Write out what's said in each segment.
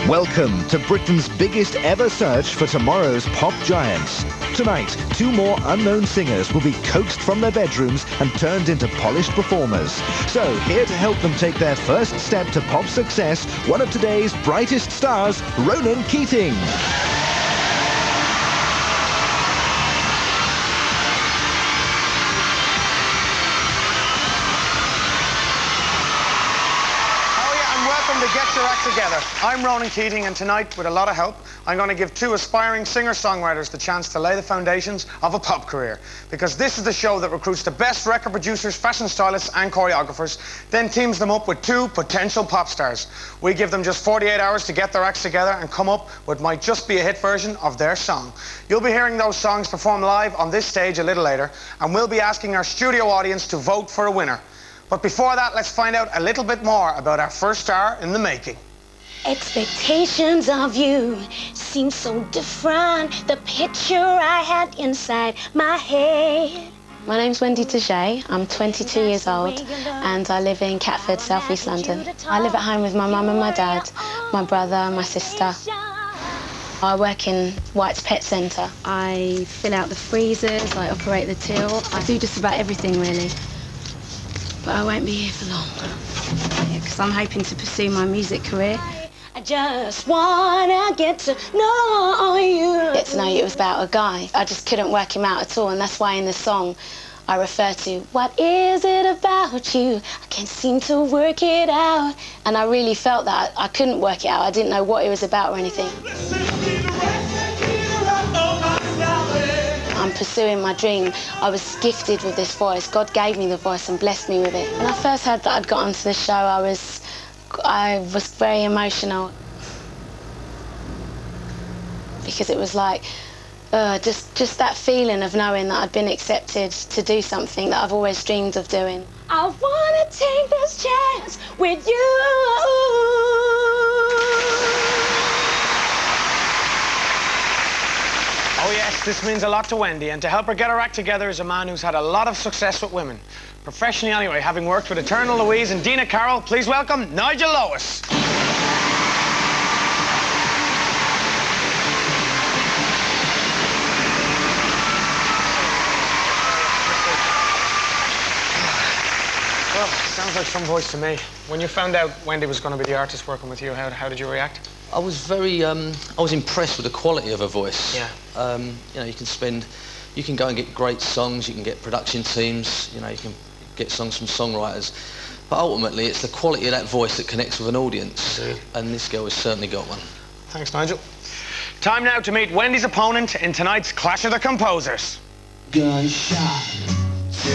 Welcome to Britain's biggest ever search for tomorrow's pop giants. Tonight, two more unknown singers will be coaxed from their bedrooms and turned into polished performers. So, here to help them take their first step to pop success, one of today's brightest stars, Ronan Keating. To get your act together. I'm Ronan Keating, and tonight, with a lot of help, I'm going to give two aspiring singer-songwriters the chance to lay the foundations of a pop career. Because this is the show that recruits the best record producers, fashion stylists and choreographers, then teams them up with two potential pop stars. We give them just 48 hours to get their acts together and come up with might just be a hit version of their song. You'll be hearing those songs performed live on this stage a little later, and we'll be asking our studio audience to vote for a winner. But before that, let's find out a little bit more about our first star in the making. Expectations of you seem so different. The picture I had inside my head. My name's Wendy Dejay. I'm 22 years old and I live in Catford, South East London. I live at home with my mum and my dad, my brother, my sister. I work in White's Pet Centre. I fill out the freezers, I operate the till. I do just about everything really. But I won't be here for long, because I'm hoping to pursue my music career. I just wanna get to know you. Get to know you, it was about a guy. I just couldn't work him out at all, and that's why in the song I refer to, what is it about you? I can't seem to work it out. And I really felt that I couldn't work it out. I didn't know what it was about or anything. I'm pursuing my dream. I was gifted with this voice. God gave me the voice and blessed me with it. When I first heard that I'd got onto the show, I was very emotional. Because it was like, just that feeling of knowing that I'd been accepted to do something that I've always dreamed of doing. I wanna take this chance with you. Oh yes, this means a lot to Wendy, and to help her get her act together is a man who's had a lot of success with women. Professionally anyway, having worked with Eternal Louise and Dina Carroll, please welcome Nigel Lewis. Well, sounds like some voice to me. When you found out Wendy was going to be the artist working with you, how did you react? I was very, I was impressed with the quality of her voice. Yeah. You know, you can go and get great songs, you can get production teams, you know, you can get songs from songwriters. But ultimately, it's the quality of that voice that connects with an audience. Indeed. And this girl has certainly got one. Thanks, Nigel. Time now to meet Wendy's opponent in tonight's Clash of the Composers. Gunshot to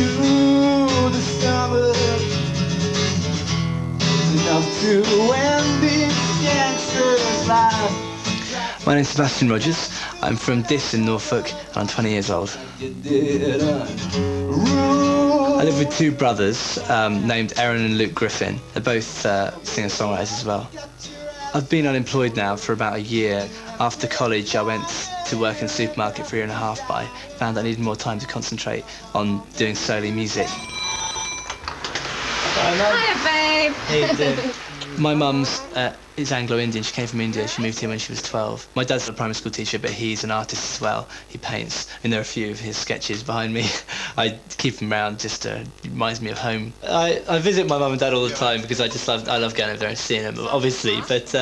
the stomach, enough to end this gangster's life. My name's Sebastian Rogers. I'm from Diss in Norfolk and I'm 20 years old. I live with two brothers named Aaron and Luke Griffin. They're both singer-songwriters as well. I've been unemployed now for about a year. After college I went to work in a supermarket for a year and a half, but I found I needed more time to concentrate on doing solely music. Hiya, babe. How you doing? My mum's is Anglo-Indian. She came from India. She moved here when she was 12. My dad's a primary school teacher, but he's an artist as well. He paints, and there are a few of his sketches behind me. I keep them around, just reminds me of home. I visit my mum and dad all the time because I love going over there and seeing them, obviously. But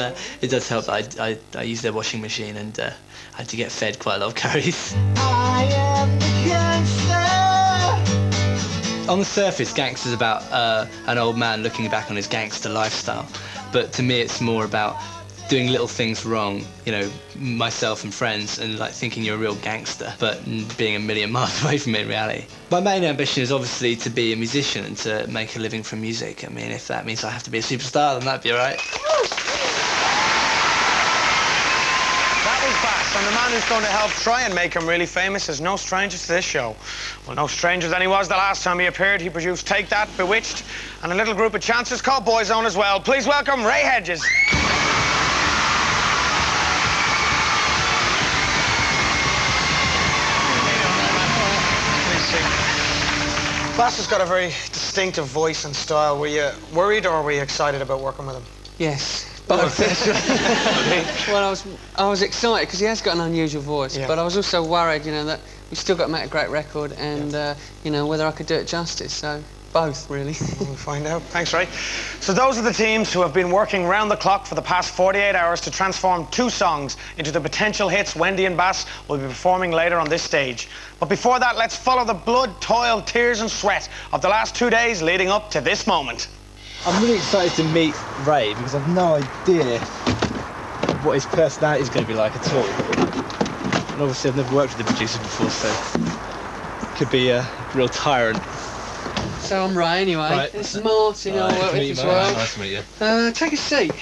it does help that I use their washing machine, and I had to get fed quite a lot of curries. I am the gangster. On the surface, gangster's about an old man looking back on his gangster lifestyle. But to me, it's more about doing little things wrong, you know, myself and friends, and like thinking you're a real gangster, but being a million miles away from it in reality. My main ambition is obviously to be a musician and to make a living from music. I mean, if that means I have to be a superstar, then that'd be all right. That was Bass, and the man who's going to help try and make him really famous is no stranger to this show. Well, no stranger than he was the last time he appeared. He produced Take That, Bewitched, and a little group of chances called Boyzone as well. Please welcome Ray Hedges. Bass has got a very distinctive voice and style. Were you worried or were you excited about working with him? Yes. Both. Well, I was excited because he has got an unusual voice, but I was also worried, you know, that we still got to make a great record, and you know, whether I could do it justice. So both, really. We'll find out. Thanks, Ray. So those are the teams who have been working round the clock for the past 48 hours to transform 2 songs into the potential hits Wendy and Bass will be performing later on this stage. But before that, let's follow the blood, toil, tears and sweat of the last 2 days leading up to this moment. I'm really excited to meet Ray because I've no idea what his personality is going to be like at all. And obviously I've never worked with a producer before, so it could be a real tyrant. So I'm Ray anyway. Right. This is Martin, I'll work with as well. Nice to meet you. Take a seat.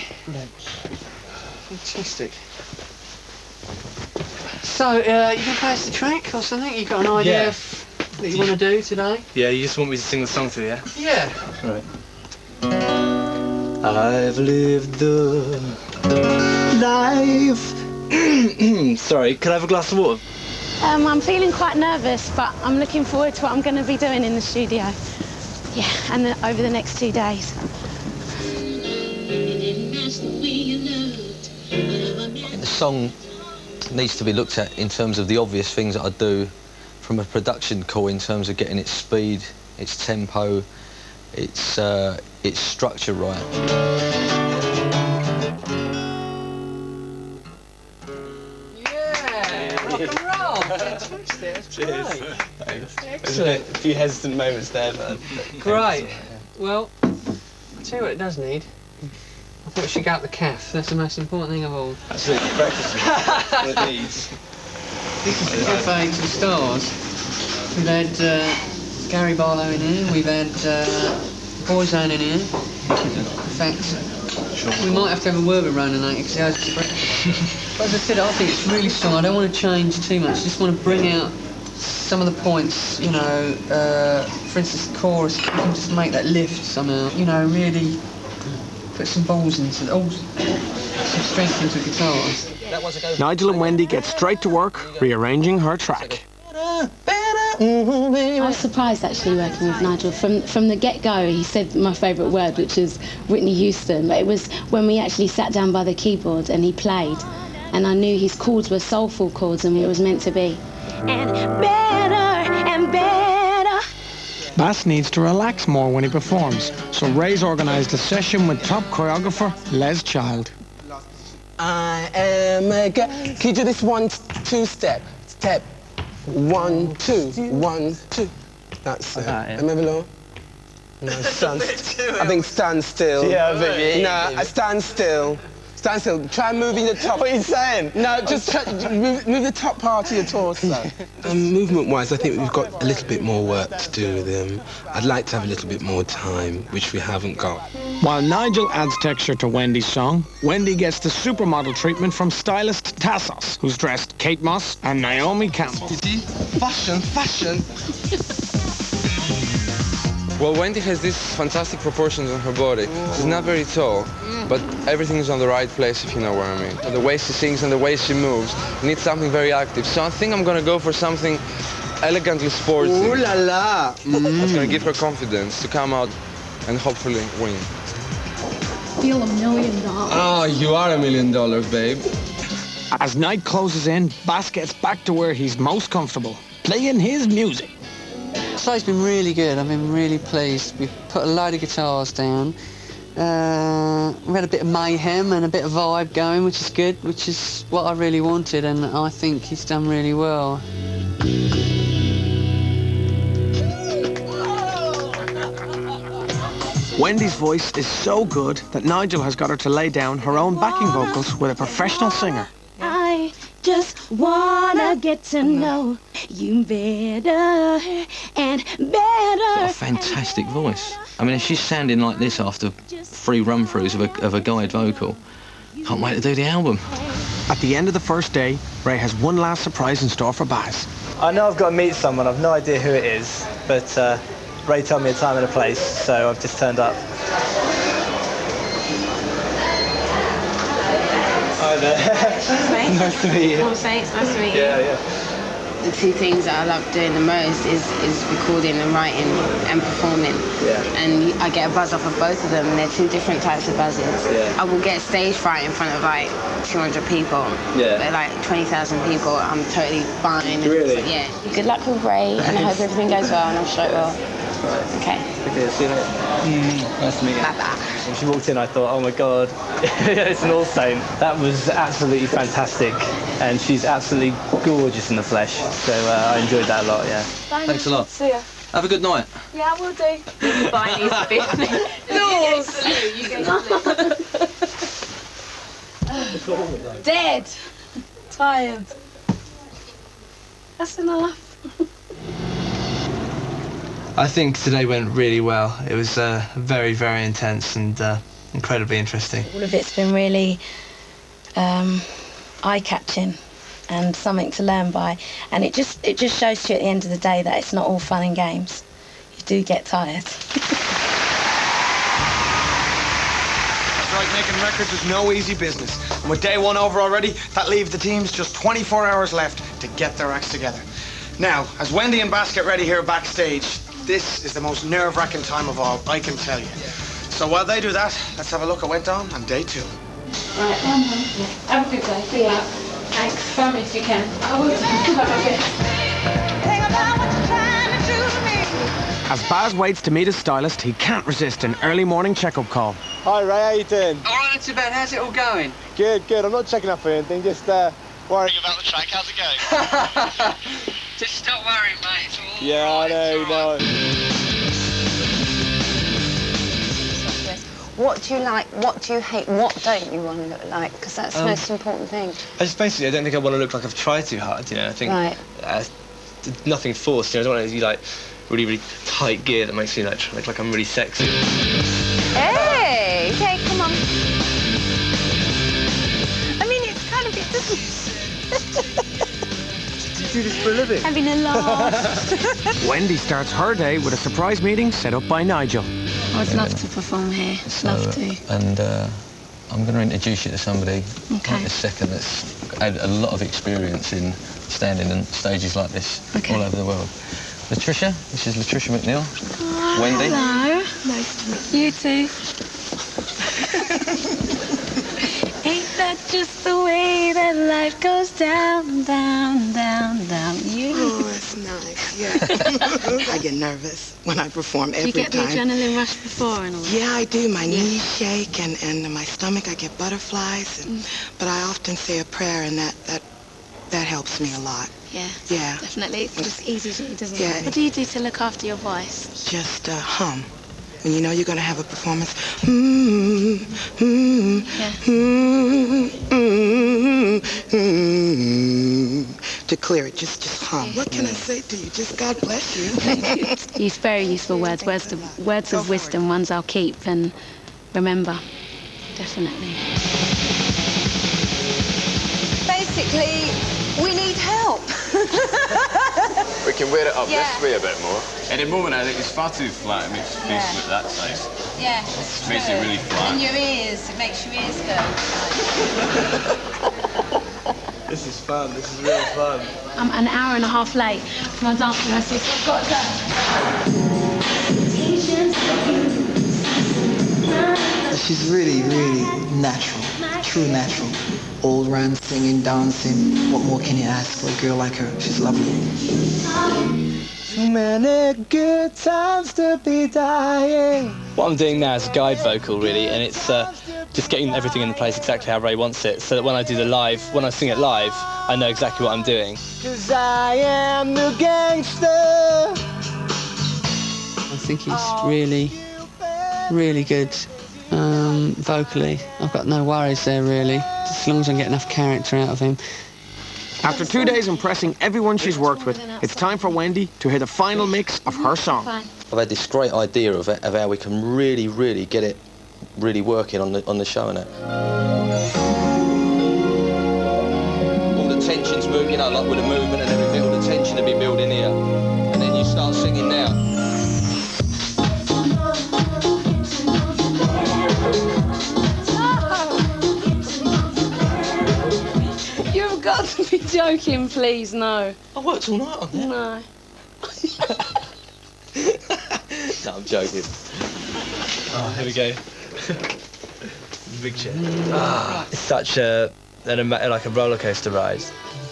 Fantastic. So, you going to play us the track or something? You got an idea of what you want to do today? Yeah, you just want me to sing the song to you, yeah? Yeah. Right. I've lived the life. Sorry, can I have a glass of water? I'm feeling quite nervous, but I'm looking forward to what I'm going to be doing in the studio. Yeah, and over the next 2 days. The song needs to be looked at in terms of the obvious things that I do from a production call, in terms of getting its speed, its tempo, its structure right. Rock and roll! Fantastic, that's Cheers. great. Thanks. Excellent. A few hesitant moments there, but... Great. Well, I'll tell you what it does need. I thought we should go up the calf. That's the most important thing of all. Absolutely, breakfast is what it needs. This is the cafe to the stars. We've had Gary Barlow in here, we've had Boyzone in here. In fact, we might have to have a word with Ronan because he owes us a breakfast. But as I said, I think it's really strong. I don't want to change too much. I just want to bring out some of the points, you know, for instance, the chorus, we can just make that lift somehow, you know, really put some balls into it, some strength into the guitars. Nigel and Wendy get straight to work rearranging her track. I was surprised actually working with Nigel. From the get-go, he said my favourite word, which is Whitney Houston. But it was when we actually sat down by the keyboard and he played, and I knew his chords were soulful chords and it was meant to be. And better and better. Bass needs to relax more when he performs, so Ray's organised a session with top choreographer Les Child. I am a girl. Can you do this 1-2 step? Step. 1, 2, 1, 2. That's it. Remember, Laura? No, stand still. I think stand still. Yeah, I think No, stand still. Stand still. Try moving the top. What are you saying? No, just try, move the top part of your torso. Movement-wise, I think we've got a little bit more work to do with him. I'd like to have a little bit more time, which we haven't got. While Nigel adds texture to Wendy's song, Wendy gets the supermodel treatment from stylist Tassos, who's dressed Kate Moss and Naomi Campbell. Fashion, fashion. Well, Wendy has these fantastic proportions on her body. She's not very tall, but everything is on the right place, if you know what I mean. The way she sings and the way she moves needs something very active. So I think I'm going to go for something elegantly sporty. Ooh la la! That's going to give her confidence to come out and hopefully win. Feel $1 million. Oh, you are $1 million, babe. As night closes in, Bass gets back to where he's most comfortable, playing his music. So it's been really good. I've been really pleased. We've put a load of guitars down. We had a bit of mayhem and a bit of vibe going, which is good, which is what I really wanted, and I think he's done really well. Wendy's voice is so good that Nigel has got her to lay down her own backing vocals with a professional singer. I just wanna get to know you better and better. A fantastic voice. I mean, if she's sounding like this after 3 run-throughs of a guide vocal, can't wait to do the album. At the end of the first day, Ray has one last surprise in store for Baz. I know I've got to meet someone. I've no idea who it is, but Ray told me a time and a place, so I've just turned up. Hi there. Nice Nice to meet you. Oh, thanks. Nice to meet you. Yeah. the two things that I love doing the most is recording and writing and performing. Yeah. And I get a buzz off of both of them, and they're two different types of buzzes. Yeah. I will get stage fright in front of like 200 people. Yeah. But like 20,000 people, I'm totally fine. Really? Yeah. Good luck with Ray, and I hope everything goes well, and I'm sure it will. Right. Okay. Okay, see you later. Nice to meet you. Bye-bye. When she walked in, I thought, oh my God, it's an All Saint. That was absolutely fantastic, and she's absolutely gorgeous in the flesh. So I enjoyed that a lot. Yeah. Bye, Thanks a lot. See ya. Have a good night. Yeah, I will do. Goodbye needs to be. No. Dead. Tired. That's enough. I think today went really well. It was very, very intense and incredibly interesting. All of it's been really eye-catching and something to learn by. And it just shows to you at the end of the day that it's not all fun and games. You do get tired. That's right, making records is no easy business. And with day one over already, that leaves the teams just 24 hours left to get their acts together. Now, as Wendy and Bass get ready here backstage, this is the most nerve-wracking time of all, I can tell you. So while they do that, let's have a look at what went on day 2. Right, have a good day. See ya. Thanks. Phone me if you can. I will. As Baz waits to meet his stylist, he can't resist an early morning checkup call. Hi Ray, how you doing? All right, not too bad. How's it all going? Good. I'm not checking up for anything, just worrying about the track. How's it going? Just stop worrying, mate. It's all Yeah, right. I know. What do you like? What do you hate? What don't you want to look like? Because that's the most important thing. I don't think I want to look like I've tried too hard. You know, I think nothing forced. You know, I don't want to be like really, really tight gear that makes me like look like I'm really sexy. Hey, come on. I mean, it's kind of it doesn't. You do this for a living? Having a laugh. Wendy starts her day with a surprise meeting set up by Nigel. I'd love to perform here. Love to. And I'm going to introduce you to somebody in a second that's had a lot of experience in standing on stages like this all over the world. Latricia, this is Latricia McNeil. Oh, Wendy. Hello. Nice to meet you. You too. Ain't that just the way that life goes down, down, down, down? You. Oh, it's nice, yeah. I get nervous when I perform every time. You get the adrenaline rush before and all that? Yeah, I do. My knees shake and my stomach, I get butterflies. But I often say a prayer, and that helps me a lot. Yeah. Yeah. Definitely. It's just easy to do, doesn't Yeah. it? What do you do to look after your voice? Just hum. When you know you're going to have a performance, to clear it, just hum. What can I say to you? Just God bless you. Use very useful words of wisdom, ones I'll keep and remember. Definitely. Basically, we need help. We can wear it up Yeah. this way a bit more. At the moment, I think it's far too flat. It makes your face look that size. Yeah, It makes it really flat. And your ears, it makes your ears go. This is fun. This is real fun. I'm an hour and a half late for my dance rehearsal, so I've got to go. She's really, really natural, true natural. All-round singing, dancing. What more can you ask for a girl like her? She's lovely. Too many good times to be dying. What I'm doing now is a guide vocal, really, and it's just getting everything in place exactly how Ray wants it, so that when I do when I sing it live, I know exactly what I'm doing. 'Cause I am the gangster. I think he's really, really good vocally. I've got no worries there, really, as long as I get enough character out of him. After 2 days impressing everyone she's worked with, it's time for Wendy to hear the final mix of her song. I've had this great idea of how we can really, really get it really working on the show and that. All the tension's moving, you know, like with the movement and everything, all the tension will be building here. And then you start singing now. You've got must be joking, please, no. I worked all night on that. No. No, I'm joking. Oh, here we go. Big chair. It's such a roller coaster ride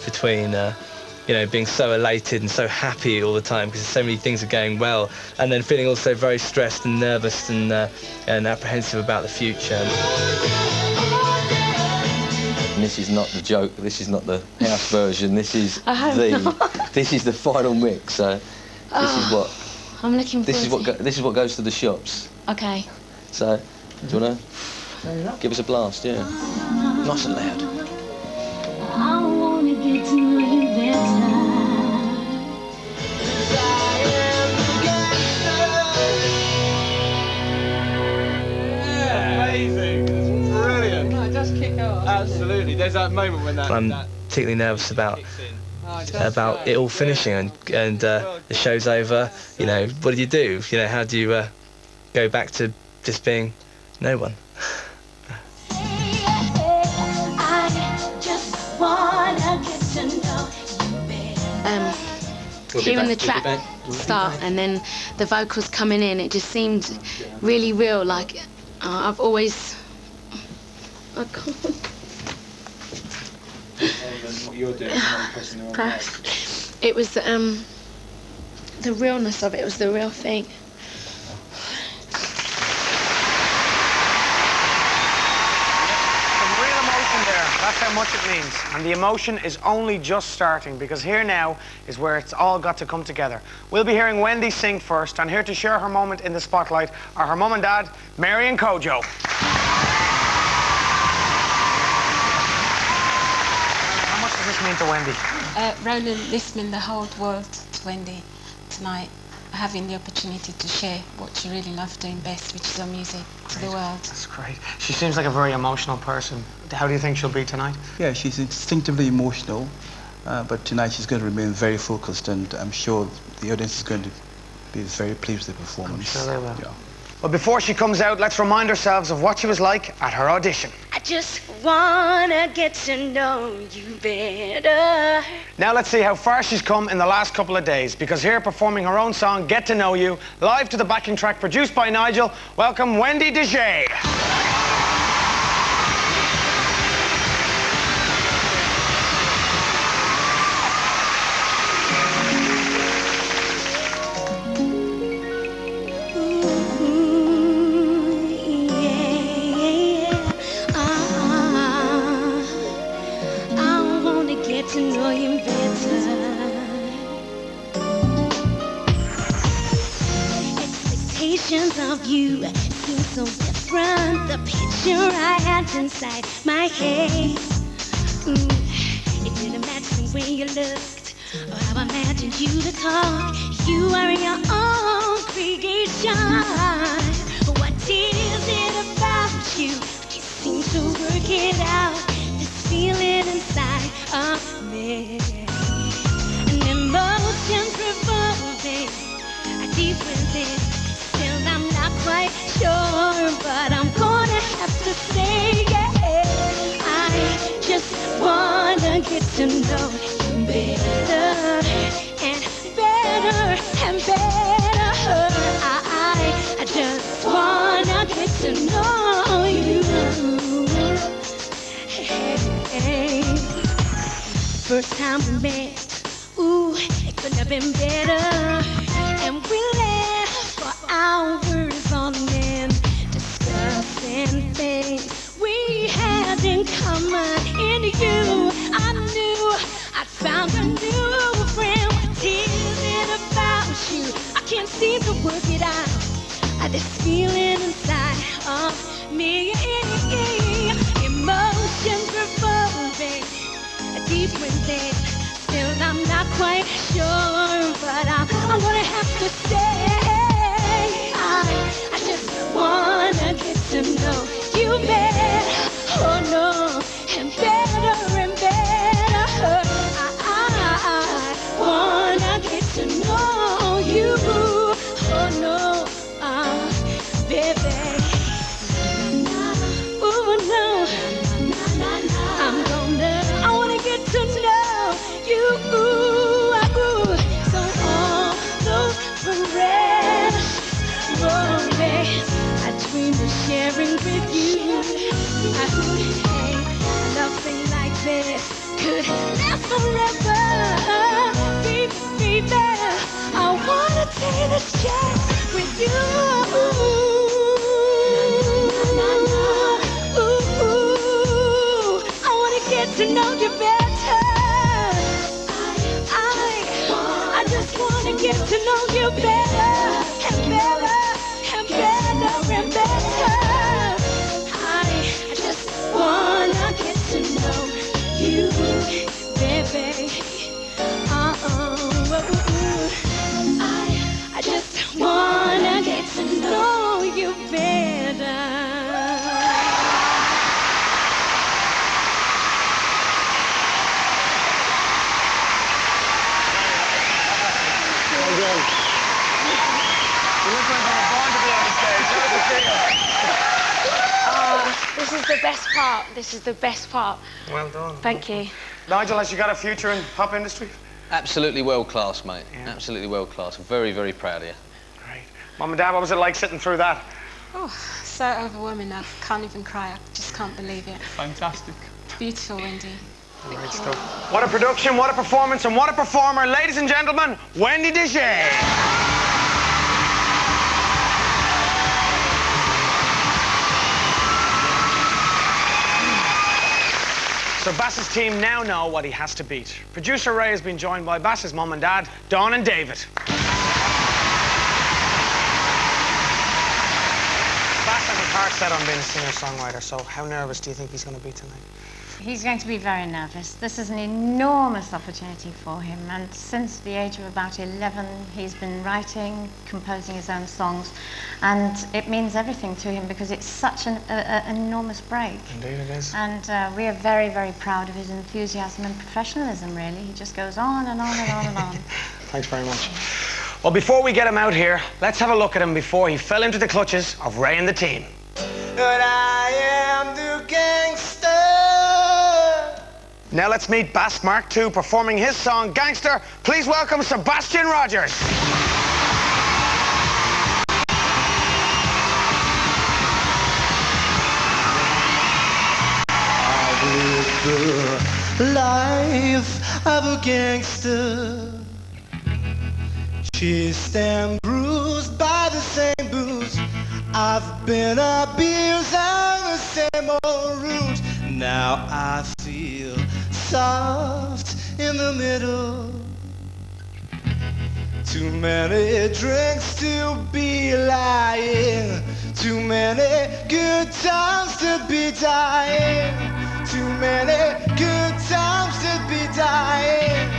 between, you know, being so elated and so happy all the time because so many things are going well, and then feeling also very stressed and nervous and apprehensive about the future. And this is not the joke. This is not the house version. This is this is the final mix. So this is what. I'm looking forward. This is what goes to the shops. Okay. So, do you wanna give us a blast? Yeah. Nice and loud. I wanna get to know you better. Amazing. It's brilliant. No, it does kick off. Absolutely. There's that moment when that. I'm particularly nervous about it all finishing and the show's over. You know, what do you do? You know, how do you go back to just being no one? Hearing the track start and then the vocals coming in, it just seemed really real. Like I've always. I can't. What you're doing, pressing the wrong button. It was the realness of it. Was the real thing. That's how much it means. And the emotion is only just starting, because here now is where it's all got to come together. We'll be hearing Wendy sing first, and here to share her moment in the spotlight are her mum and dad, Mary and Kojo. How much does this mean to Wendy? Ronan, this means the whole world to Wendy tonight. Having the opportunity to share what she really loves doing best, which is her music, to the world. That's great. She seems like a very emotional person. How do you think she'll be tonight? Yeah, she's instinctively emotional, but tonight she's going to remain very focused, and I'm sure the audience is going to be very pleased with the performance. I'm sure they will. Yeah. But before she comes out, let's remind ourselves of what she was like at her audition. I just wanna get to know you better. Now let's see how far she's come in the last couple of days, because here performing her own song, Get to Know You, live to the backing track produced by Nigel, welcome Wendy DJ. To know you better. Expectations of you seem so different. The picture I had inside my head, it didn't match the way you looked or how I imagined you to talk. You are your own creation. What is it about you? You seem to work it out. This feeling inside of me, an emotion revolving deep within. Still I'm not quite sure, but I'm gonna have to say, yeah, I just wanna get to know you better and better and better. I just wanna get to know you. Hey. First time we met, ooh, it couldn't have been better. And we laughed for hours on end, discussing things we had in common. In you, I knew I'd found a new friend. What is it about you? I can't seem to work it out. This feeling inside of me, emotions revolving deep within. Still I'm not quite sure, but I'm gonna have to say, I just wanna get to know you better. Oh no, and better and better. I wanna get to know you. Oh no, baby. Nothing like this could last forever. Baby, I wanna take the chance with you. Ooh, I wanna get to know you better. I just wanna get to know you better and better and better and better. I just wanna get to know you, baby. I just wanna get to know you better. This is the best part. This is the best part. Well done. Thank you. Nigel, has you got a future in pop industry? Absolutely world class, mate. Yeah. Absolutely world class. Very, very proud of you. Great. Mum and Dad, what was it like sitting through that? Oh, so overwhelming. I can't even cry. I just can't believe it. Fantastic. Beautiful, Wendy. Great stuff. What a production, what a performance, and what a performer. Ladies and gentlemen, Wendy Deshay. So Bass's team now know what he has to beat. Producer Ray has been joined by Bass's mum and dad, Dawn and David. Bass has his heart set on being a singer-songwriter, so how nervous do you think he's going to be tonight? He's going to be very nervous. This is an enormous opportunity for him, and since the age of about 11 he's been writing, composing his own songs, and it means everything to him because it's such an enormous break. Indeed it is. And we are very, very proud of his enthusiasm and professionalism, really. He just goes on and on and on and on. Thanks very much. Well, before we get him out here, let's have a look at him before he fell into the clutches of Ray and the team. But I am the gangster. Now let's meet Bass Mark II performing his song, Gangster. Please welcome Sebastian Rogers. I live the life of a gangster, chased and bruised by the same booze. I've been abused on the same old route. Now I feel soft in the middle. Too many drinks to be lying. Too many good times to be dying. Too many good times to be dying.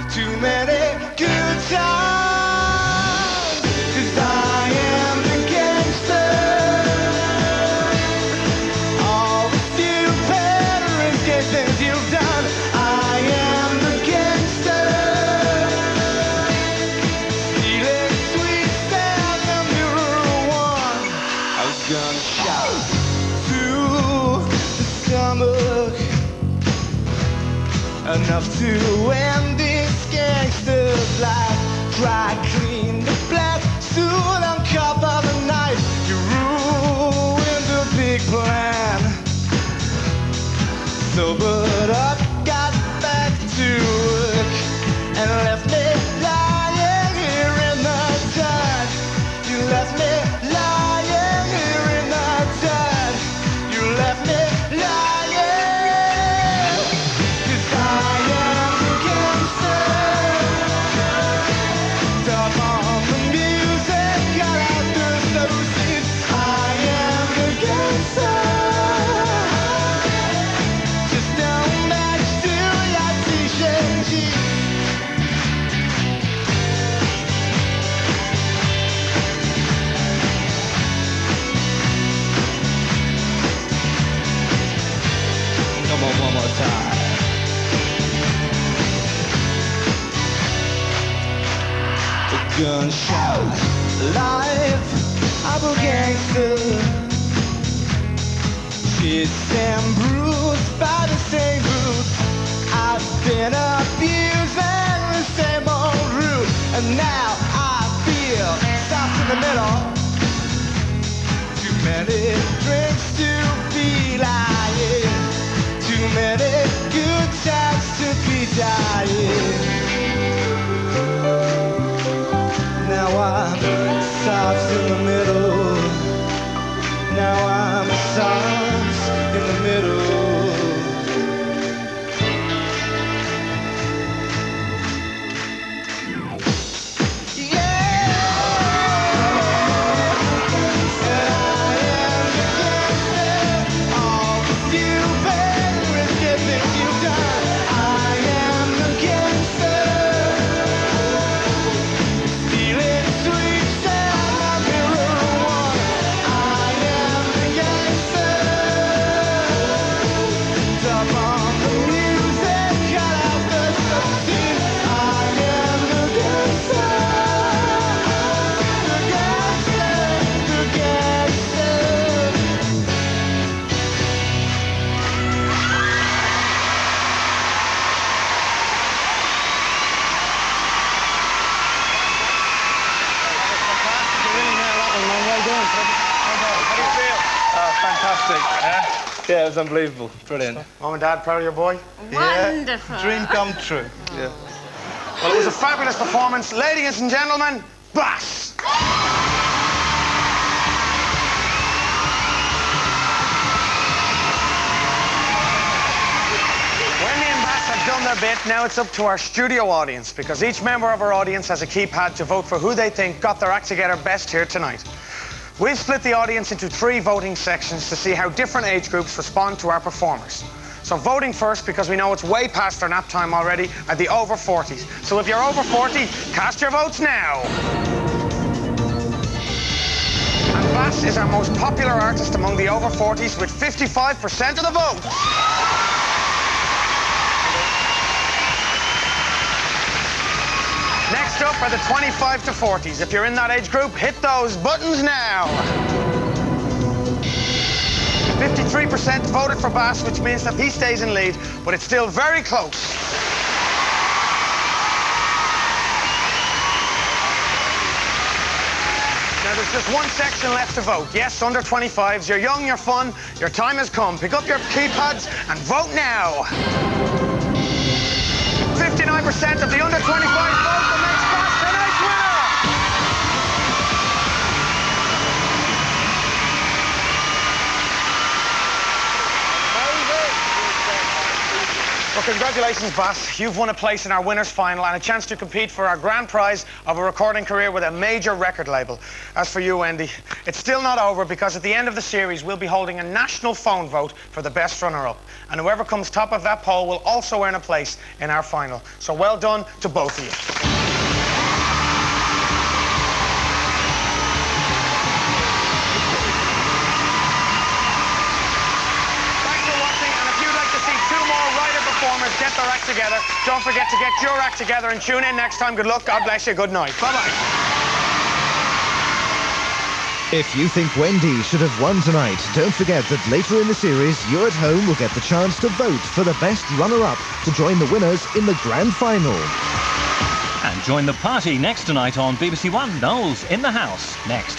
Too many good times. 'Cause I am the gangster. All the stupid risky things you've done. I am the gangster. Stealing sweet down the mirror one. I was gonna shout through the stomach, enough to end this gangster's life. Dry clean the black suit, uncover the knife. You ruined the big plan. Sobered up, got back to work, and left me lying here in the dark. You left me lying here in the dark. You left me lying. 'Cause I am the gangster. Stop on the music, got out the solution. I am the gangster. Just no match to your t-shirt jeans. Come on, one more time. A gunshot life of a gangster, chased and bruised by the same roots. I've been abusing the same old route, and now I feel soft in the middle. Too many drinks to be lying. dying. Now I'm soft in the middle. Now I'm soft in the middle. Yeah, it was unbelievable. Brilliant. Mom and Dad, proud of your boy? Wonderful. Yeah, dream come true. Yeah. Well, it was a fabulous performance. Ladies and gentlemen, Bass! Wendy and Bass have done their bit. Now it's up to our studio audience, because each member of our audience has a keypad to vote for who they think got their act together best here tonight. We've split the audience into 3 voting sections to see how different age groups respond to our performers. So voting first, because we know it's way past their nap time already, are the over 40s. So if you're over 40, cast your votes now. And Bass is our most popular artist among the over 40s with 55% of the vote. Next up are the 25 to 40s. If you're in that age group, hit those buttons now. 53% voted for Bass, which means that he stays in lead, but it's still very close. Now, there's just one section left to vote. Yes, under 25s. You're young, you're fun, your time has come. Pick up your keypads and vote now. 59% of the under 25 vote that makes Bass tonight's winner. Well, congratulations, Bass. You've won a place in our winners' final and a chance to compete for our grand prize of a recording career with a major record label. As for you, Wendy, it's still not over, because at the end of the series, we'll be holding a national phone vote for the best runner-up. And whoever comes top of that poll will also earn a place in our final. So well done to both of you. Get their act together. Don't forget to get your act together and tune in next time. Good luck, God bless you, good night. Bye-bye. If you think Wendy should have won tonight, don't forget that later in the series, you at home will get the chance to vote for the best runner-up to join the winners in the grand final. And join the party next tonight on BBC One. Knowles in the House, next.